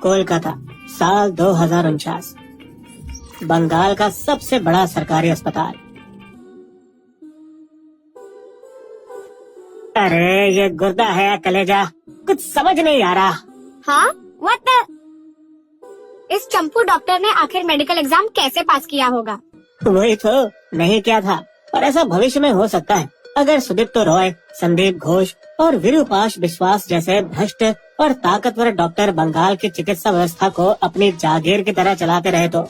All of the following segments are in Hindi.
कोलकाता, साल 2049। बंगाल का सबसे बड़ा सरकारी अस्पताल। अरे ये गुर्दा है या कलेजा, कुछ समझ नहीं आ रहा। हाँ, व्हाट द? इस चंपू डॉक्टर ने आखिर मेडिकल एग्जाम कैसे पास किया होगा? वही तो, नहीं क्या था। और ऐसा भविष्य में हो सकता है अगर सुदीप्त रॉय, संदीप घोष और विरूपाक्ष विश्वास जैसे भ्रष्ट और ताकतवर डॉक्टर बंगाल की चिकित्सा व्यवस्था को अपनी जागीर की तरह चलाते रहे तो।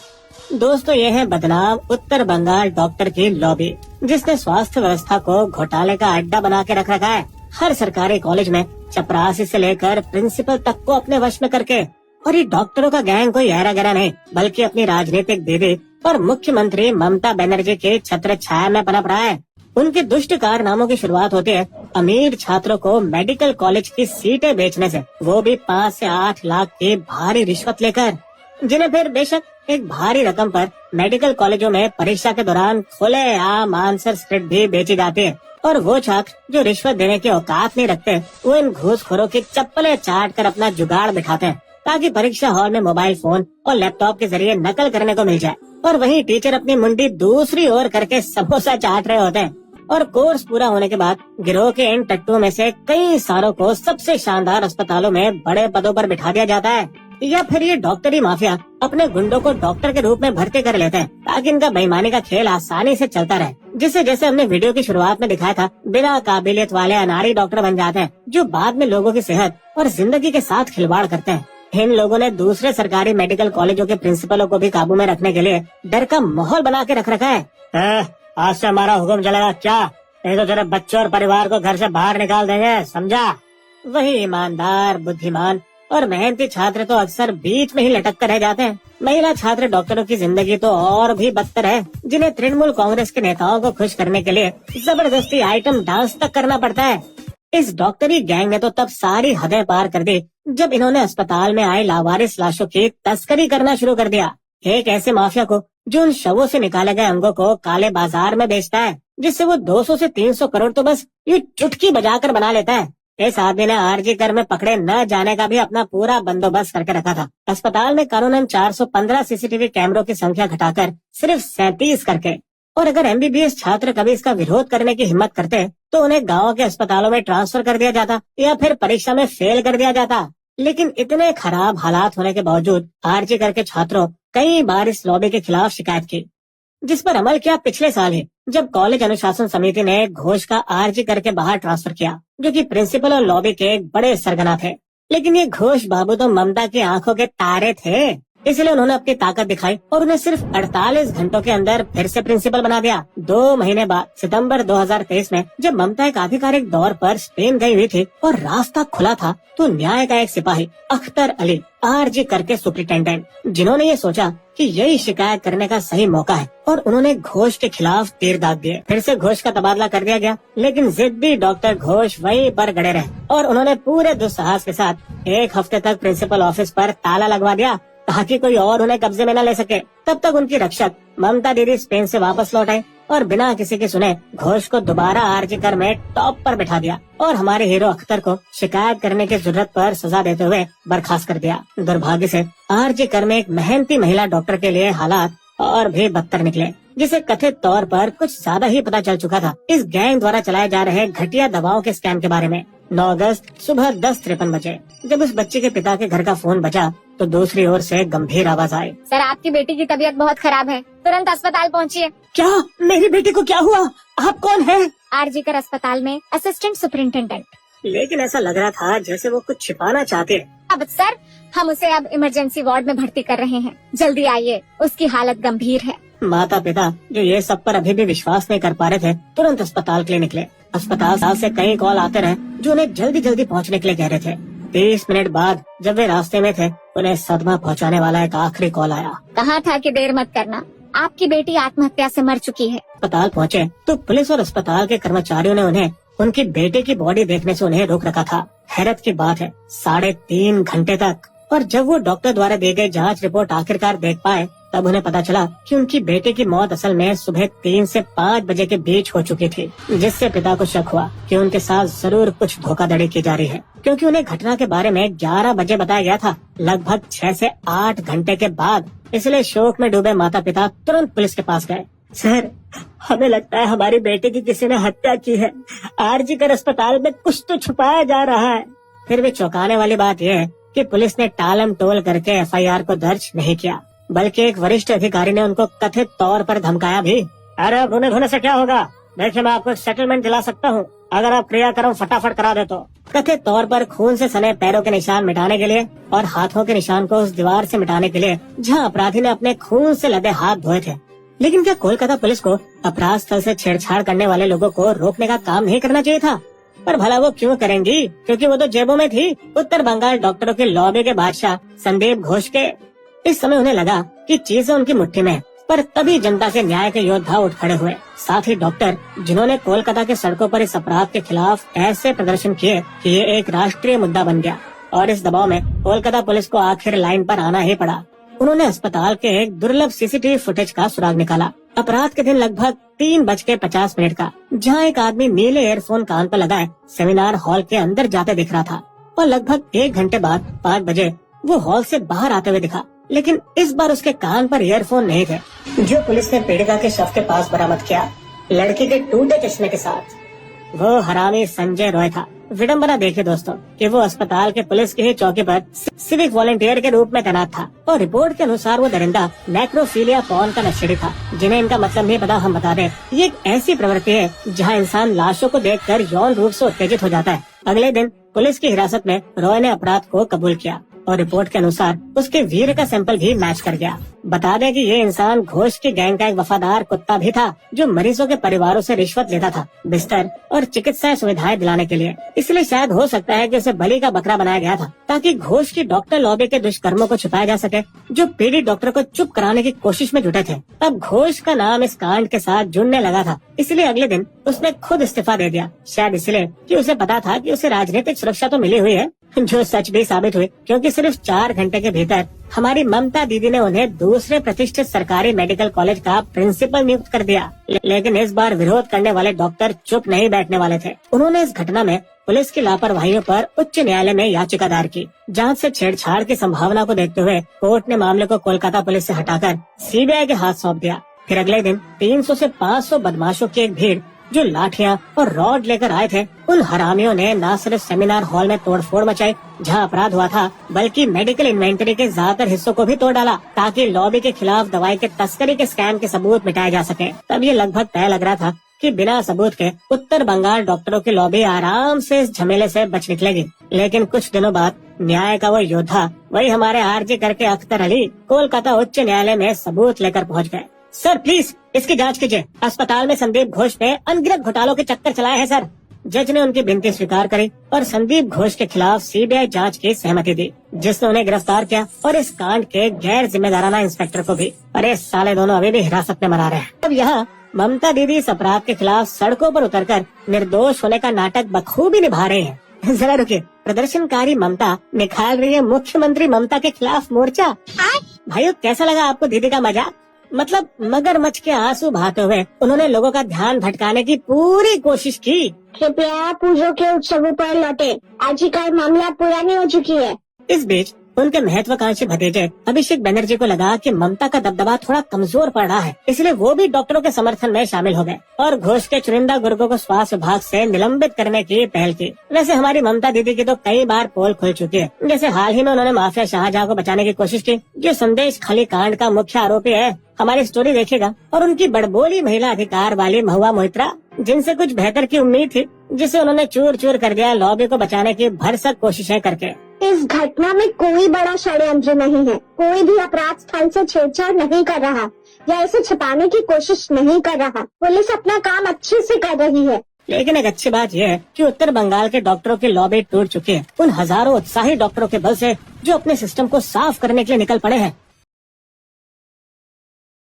दोस्तों, ये है बदनाम उत्तर बंगाल डॉक्टर की लॉबी, जिसने स्वास्थ्य व्यवस्था को घोटाले का अड्डा बना के रख रखा है। हर सरकारी कॉलेज में चपरासी से लेकर प्रिंसिपल तक को अपने वश में करके। और ये डॉक्टरों का गैंग कोई ऐरा गैरा नहीं, बल्कि अपनी राजनीतिक दीदी और मुख्यमंत्री ममता बनर्जी के छत्र छाया में पनप रहा है। उनके दुष्ट कारनामों की शुरुआत होती है अमीर छात्रों को मेडिकल कॉलेज की सीटें बेचने से, वो भी 5 से 8 लाख की भारी रिश्वत लेकर, जिन्हें फिर बेशक एक भारी रकम पर मेडिकल कॉलेजों में परीक्षा के दौरान खुलेआम आंसर स्क्रिप्ट भी बेची जाती है। और वो छात्र जो रिश्वत देने की औकात नहीं रखते, वो इन घूसखोरों की चप्पलें चाट कर अपना जुगाड़ बिठाते हैं, ताकि परीक्षा हॉल में मोबाइल फोन और लैपटॉप के जरिए नकल करने को मिल जाए। और वहीं टीचर अपनी मुंडी दूसरी ओर करके समोसा चाट रहे होते हैं। और कोर्स पूरा होने के बाद गिरोह के इन टट्टुओं में से कई सारों को सबसे शानदार अस्पतालों में बड़े पदों पर बिठा दिया जाता है। या फिर ये डॉक्टरी माफिया अपने गुंडों को डॉक्टर के रूप में भर्ती कर लेते हैं, ताकि इनका बेईमानी का खेल आसानी से चलता रहे। जिससे जैसे हमने वीडियो की शुरुआत में दिखाया था, बिना काबिलियत वाले अनाड़ी डॉक्टर बन जाते हैं, जो बाद में लोगों की सेहत और जिंदगी के साथ खिलवाड़ करते हैं। इन लोगों ने दूसरे सरकारी मेडिकल कॉलेजों के प्रिंसिपलों को भी काबू में रखने के लिए डर का माहौल बना के रख रखा है। आज से हमारा हुक्म चलेगा क्या? नहीं तो तेरे बच्चों और परिवार को घर से बाहर निकाल देंगे, समझा? वही ईमानदार, बुद्धिमान और मेहनती छात्र तो अक्सर बीच में ही लटक कर रह जाते हैं। महिला छात्र डॉक्टरों की जिंदगी तो और भी बदतर है, जिन्हें तृणमूल कांग्रेस के नेताओं को खुश करने के लिए जबरदस्ती आइटम डांस तक करना पड़ता है। इस डॉक्टरी गैंग ने तो तब सारी हदें पार कर दी जब इन्होंने अस्पताल में आए लावारिस लाशों की तस्करी करना शुरू कर दिया। एक ऐसे माफिया को जो उन शवों से निकाले गए अंगों को काले बाजार में बेचता है, जिससे वो 200 से 300 करोड़ तो बस ये चुटकी बजाकर बना लेता है। इस आदमी ने आरजी कर में पकड़े न जाने का भी अपना पूरा बंदोबस्त करके रखा था। अस्पताल में कानूनन 415 सीसीटीवी कैमरों की संख्या घटाकर सिर्फ 37 करके। और अगर एमबीबीएस छात्र कभी इसका विरोध करने की हिम्मत करते तो उन्हें गाँव के अस्पतालों में ट्रांसफर कर दिया जाता या फिर परीक्षा में फेल कर दिया जाता। लेकिन इतने खराब हालात होने के बावजूद आरजी कर के छात्रों कई बार इस लॉबी के खिलाफ शिकायत की, जिस पर अमल किया पिछले साल ही, जब कॉलेज अनुशासन समिति ने घोष का आरजी करके बाहर ट्रांसफर किया, जो कि प्रिंसिपल और लॉबी के एक बड़े सरगना थे। लेकिन ये घोष बाबू तो ममता की आंखों के तारे थे, इसलिए उन्होंने अपनी ताकत दिखाई और उन्हें सिर्फ 48 घंटों के अंदर फिर से प्रिंसिपल बना दिया। 2 महीने बाद सितंबर 2023 में जब ममता एक आधिकारिक दौर पर स्पेन गई हुई थी और रास्ता खुला था, तो न्याय का एक सिपाही अख्तर अली आरजी करके सुप्रिंटेंडेंट, जिन्होंने ये सोचा कि यही शिकायत करने का सही मौका है, और उन्होंने घोष के खिलाफ तीर दाग दिए। फिर से घोष का तबादला कर दिया गया, लेकिन जिद्दी डॉक्टर घोष वहीं पर गड़े रहे और उन्होंने पूरे दुस्साहस के साथ 1 हफ्ते तक प्रिंसिपल ऑफिस पर ताला लगवा दिया, ताकि कोई और उन्हें कब्जे में न ले सके। तब तक उनकी रक्षक ममता दीदी स्पेन से वापस लौट आई और बिना किसी के सुने घोष को दोबारा आरजी कर में टॉप पर बिठा दिया और हमारे हीरो अख्तर को शिकायत करने की जरूरत पर सजा देते हुए बर्खास्त कर दिया। दुर्भाग्य से आरजी कर में एक मेहनती महिला डॉक्टर के लिए हालात और भी बदतर निकले, जिसे कथित तौर पर कुछ ज्यादा ही पता चल चुका था इस गैंग द्वारा चलाए जा रहे घटिया दवाओं के स्कैम के बारे में। 9 अगस्त सुबह 10:53 बजे जब उस बच्चे के पिता के घर का फोन बजा, तो दूसरी ओर से गंभीर आवाज आई। सर, आपकी बेटी की तबीयत बहुत खराब है, तुरंत अस्पताल पहुंचिए। क्या? मेरी बेटी को क्या हुआ? आप कौन है? आरजी कर अस्पताल में असिस्टेंट सुपरिंटेंडेंट। लेकिन ऐसा लग रहा था जैसे वो कुछ छिपाना चाहते हैं। अब सर, हम उसे अब इमरजेंसी वार्ड में भर्ती कर रहे हैं, जल्दी आइए, उसकी हालत गंभीर है। माता पिता जो ये सब पर अभी भी विश्वास नहीं कर पा रहे थे, तुरंत अस्पताल के लिए निकले। अस्पताल से कई कॉल आते रहे जो उन्हें जल्दी जल्दी पहुंचने के लिए कह रहे थे। 30 मिनट बाद जब वे रास्ते में थे, उन्हें सदमा पहुंचाने वाला एक आखिरी कॉल आया। कहा था कि देर मत करना, आपकी बेटी आत्महत्या से मर चुकी है। अस्पताल पहुंचे तो पुलिस और अस्पताल के कर्मचारियों ने उन्हें उनकी बेटे की बॉडी देखने से उन्हें रोक रखा था। हैरत की बात है, 3.5 घंटे तक। और जब वो डॉक्टर द्वारा दी गई जांच रिपोर्ट आखिरकार देख पाए, तब उन्हें पता चला कि उनकी बेटे की मौत असल में सुबह 3 से 5 बजे के बीच हो चुकी थी, जिससे पिता को शक हुआ कि उनके साथ जरूर कुछ धोखाधड़ी की जा रही है, क्योंकि उन्हें घटना के बारे में 11 बजे बताया गया था, लगभग 6 से 8 घंटे के बाद। इसलिए शोक में डूबे माता पिता तुरंत पुलिस के पास गए। सर, हमें लगता है हमारी बेटे की किसी ने हत्या की है। आरजी कर अस्पताल में कुछ तो छुपाया जा रहा है। फिर भी चौंकाने वाली बात यह है कि पुलिस ने टालम टोल करके एफआईआर को दर्ज नहीं किया, बल्कि एक वरिष्ठ अधिकारी ने उनको कथित तौर पर धमकाया भी। अरे रोने धोने से क्या होगा, देखिए मैं आपको सेटलमेंट दिला सकता हूँ अगर आप क्रियाक्रम फटाफट करा दे तो। कथित तौर पर खून से सने पैरों के निशान मिटाने के लिए और हाथों के निशान को उस दीवार से मिटाने के लिए जहाँ अपराधी ने अपने खून से लदे हाथ धोए थे। लेकिन क्या कोलकाता पुलिस को अपराध स्थल से छेड़छाड़ करने वाले लोगों को रोकने का काम नहीं करना चाहिए था? पर भला वो क्यों करेंगी, क्योंकि वो तो जेबों में थी उत्तर बंगाल डॉक्टरों के लॉबी के बादशाह संदीप घोष के। इस समय उन्हें लगा कि चीजें उनकी मुट्ठी में है, पर तभी जनता के न्याय के योद्धा उठ खड़े हुए, साथ ही डॉक्टर जिन्होंने कोलकाता के सड़कों पर इस अपराध के खिलाफ ऐसे प्रदर्शन किए कि ये एक राष्ट्रीय मुद्दा बन गया। और इस दबाव में कोलकाता पुलिस को आखिर लाइन पर आना ही पड़ा। उन्होंने अस्पताल के एक दुर्लभ सीसीटीवी फुटेज का सुराग निकाला। अपराध के दिन लगभग 3:50 का, जहां एक आदमी नीले एयरफोन कान पर लगाए सेमिनार हॉल के अंदर जाते दिख रहा था और लगभग 1 घंटे बाद 5 बजे वो हॉल से बाहर आते हुए दिखा। लेकिन इस बार उसके कान पर ईयरफोन नहीं थे, जो पुलिस ने पीड़िता के शव के पास बरामद किया, लड़की के टूटे चश्मे के साथ। वो हरामी संजय रॉय था। विडंबना देखिए दोस्तों कि वो अस्पताल के पुलिस की ही चौकी पर सिविक वॉलंटियर के रूप में तैनात था और रिपोर्ट के अनुसार वो दरिंदा नेक्रोफिलिया पॉर्न का नशेड़ी था, जिन्हें इनका मतलब नहीं पता हम बता दें। ये एक ऐसी प्रवृत्ति है जहां इंसान लाशों को देखकर यौन रूप से उत्तेजित हो जाता है। अगले दिन पुलिस की हिरासत में रॉय ने अपराध को कबूल किया और रिपोर्ट के अनुसार उसके वीर का सैंपल भी मैच कर गया। बता दें कि ये इंसान घोष की गैंग का एक वफादार कुत्ता भी था, जो मरीजों के परिवारों से रिश्वत लेता था बिस्तर और चिकित्सा सुविधाएं दिलाने के लिए। इसलिए शायद हो सकता है कि उसे बलि का बकरा बनाया गया था, ताकि घोष की डॉक्टर लॉबी के दुष्कर्मों को छुपाया जा सके, जो पीड़ित डॉक्टर को चुप कराने की कोशिश में जुटे थे। अब घोष का नाम इस कांड के साथ जुड़ने लगा था, इसलिए अगले दिन उसने खुद इस्तीफा दे दिया, शायद इसलिए कि उसे पता था कि उसे राजनीतिक सुरक्षा तो मिली हुई है, जो सच भी साबित हुई, क्योंकि सिर्फ 4 घंटे के भीतर हमारी ममता दीदी ने उन्हें दूसरे प्रतिष्ठित सरकारी मेडिकल कॉलेज का प्रिंसिपल नियुक्त कर दिया। लेकिन इस बार विरोध करने वाले डॉक्टर चुप नहीं बैठने वाले थे। उन्होंने इस घटना में पुलिस की लापरवाहियों पर उच्च न्यायालय में याचिका दायर की। जांच से छेड़छाड़ की संभावना को देखते हुए कोर्ट ने मामले को कोलकाता पुलिस से हटाकर सीबीआई के हाथ सौंप दिया। फिर अगले दिन 300 से 500 बदमाशों की एक भीड़ जो लाठियां और रॉड लेकर आए थे, उन हरामियों ने न सिर्फ सेमिनार हॉल में तोड़फोड़ मचाई जहां अपराध हुआ था, बल्कि मेडिकल इन्वेंटरी के ज्यादातर हिस्सों को भी तोड़ डाला, ताकि लॉबी के खिलाफ दवाई के तस्करी के स्कैम के सबूत मिटाए जा सके। तब ये लगभग तय लग रहा था कि बिना सबूत के उत्तर बंगाल डॉक्टरों की लॉबी आराम से इस झमेले से बच निकलेगी। लेकिन कुछ दिनों बाद न्याय का वो योद्धा, वही हमारे आरजी करके अख्तर अली, कोलकाता उच्च न्यायालय में सबूत लेकर पहुँच गए। सर प्लीज इसकी जांच कीजिए। अस्पताल में संदीप घोष ने अनगिनत घोटालों के चक्कर चलाए हैं सर। जज ने उनकी विनती स्वीकार करी और संदीप घोष के खिलाफ सीबीआई जांच की सहमति दी, जिसने उन्हें गिरफ्तार किया और इस कांड के गैर जिम्मेदाराना इंस्पेक्टर को भी। अरे साले दोनों अभी भी हिरासत में मरा रहे हैं। अब यहाँ ममता दीदी इस अपराध के खिलाफ सड़कों पर उतरकर निर्दोष होने का नाटक बखूबी निभा रहे हैं। जरा रुकिए, प्रदर्शनकारी ममता निकाल रही है मुख्यमंत्री ममता के खिलाफ मोर्चा। भाइयों, कैसा लगा आपको दीदी का मजाक? मतलब मगरमच्छ के आंसू बहाते हुए उन्होंने लोगों का ध्यान भटकाने की पूरी कोशिश की। कृपया पूजों के उत्सवों पर लौटे, आज ही का मामला पुरानी हो चुकी है। इस बीच उनके महत्वाकांक्षी भतीजे अभिषेक बनर्जी को लगा कि ममता का दबदबा थोड़ा कमजोर पड़ रहा है, इसलिए वो भी डॉक्टरों के समर्थन में शामिल हो गए और घोष के चुनिंदा गुर्गों को स्वास्थ्य विभाग से निलंबित करने की पहल की। वैसे हमारी ममता दीदी की तो कई बार पोल खुल चुकी है। जैसे हाल ही में उन्होंने माफिया शाहजहां को बचाने की कोशिश की, जो संदेश खली कांड का मुख्य आरोपी है। हमारी स्टोरी देखिएगा। और उनकी बड़बोली महिला अधिकार वाली महुआ मोहित्रा, जिनसे कुछ बेहतर की उम्मीद थी, जिसे उन्होंने चूर चूर कर दिया लॉबी को बचाने की भरसक कोशिशें करके। इस घटना में कोई बड़ा षड्यंत्र नहीं है, कोई भी अपराध स्थल से छेड़छाड़ नहीं कर रहा या इसे छिपाने की कोशिश नहीं कर रहा। पुलिस अपना काम अच्छे से कर रही है। लेकिन एक अच्छी बात यह है कि उत्तर बंगाल के डॉक्टरों की लॉबी टूट चुकी है। उन हजारों उत्साही डॉक्टरों के बल से जो अपने सिस्टम को साफ करने के लिए निकल पड़े हैं।